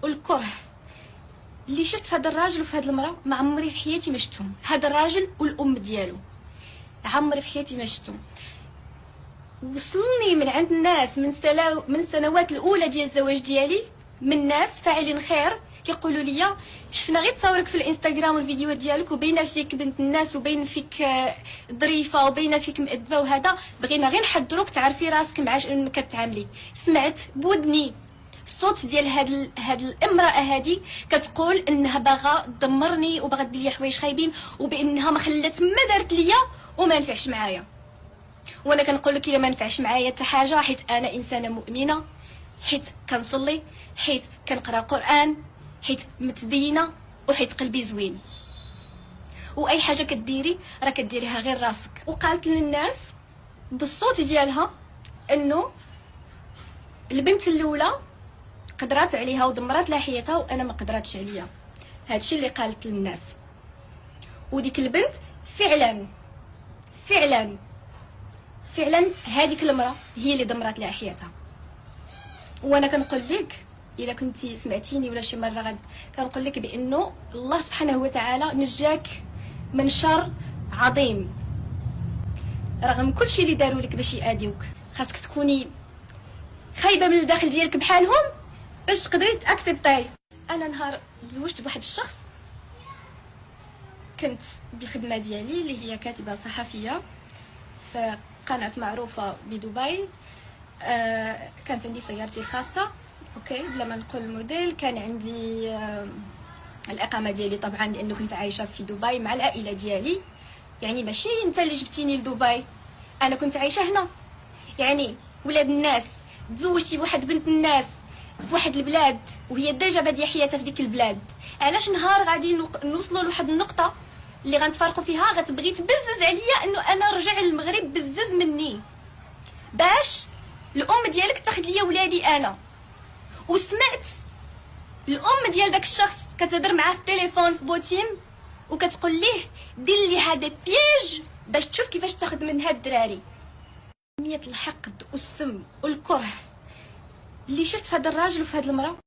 والكره اللي شفت في هذا الراجل وفي هذه المراه ما عمري في حياتي ما شفتهم. هذا الراجل والام ديالو عمري في حياتي ما شفتهم. وصلني من عند الناس من السنوات الاولى ديال الزواج ديالي، من ناس فاعلين خير كيقولوا لي شفنا غير تصاورك في الانستغرام والفيديوهات ديالك وباينه فيك بنت الناس وباين فيك ظريفه وباينه فيك مؤدبه، وهذا بغينا غير نحضروك تعرفي راسك مع شنو كتعاملي. سمعت بودني الصوت ديال هاد الامراه هادي كتقول انها باغا تدمرني وباغا دير لي حوايج خايبين، وبانها ما خلات ما دارت ليا وما نفعش معايا. وانا كنقول لك الا ما نفعش معايا حتى حاجه، حيت انا انسانه مؤمنه، حيت كنصلي، حيت كنقرا قران، حيت متدينه، وحيت قلبي زوين. واي حاجه كديري راه كديريها غير راسك. وقالت للناس بالصوت ديالها انه البنت الاولى قدرات عليها ودمرات لها حياتها وانا ما قدراتش عليا. هادشي اللي قالت للناس. وديك البنت فعلا فعلا فعلا هذيك المراه هي اللي دمرات لها حياتها. وانا كنقول لك الا كنتي سمعتيني ولا شي مره غد كنقول لك بانه الله سبحانه وتعالى نجاك من شر عظيم. رغم كل شيء اللي داروا لك باش يأذيوك خاصك تكوني خايبه من الداخل ديالك بحالهم باش تقدري تاكسبتي. انا نهار تزوجت بواحد الشخص كنت بالخدمه ديالي اللي هي كاتبه صحفيه في قناه معروفه بدبي. كانت عندي سيارتي الخاصه، اوكي، بلا ما نقول الموديل. كان عندي الاقامه ديالي طبعا لانه كنت عايشه في دبي مع العائله ديالي. يعني ماشي انت اللي جبتيني لدبي، انا كنت عايشه هنا. يعني ولاد الناس تزوجتي بواحد بنت الناس في واحد البلاد وهي ديجا باديه حياتها في ديك البلاد. علاش نهار غادي نوصلوا لواحد النقطه اللي غنتفارقوا فيها غتبغي تبزز عليا انه انا نرجع للمغرب بزز مني باش الام ديالك تاخذ ليا ولادي انا؟ وسمعت الام ديال داك الشخص كتهضر معاه في التليفون في بوتيم وكتقول ليه دير لي هذا بياج باش تشوف كيفاش تاخذ من هاد الدراري. كمية الحقد والسم والكره اللي شفت في هذا الراجل وفي هذه المراه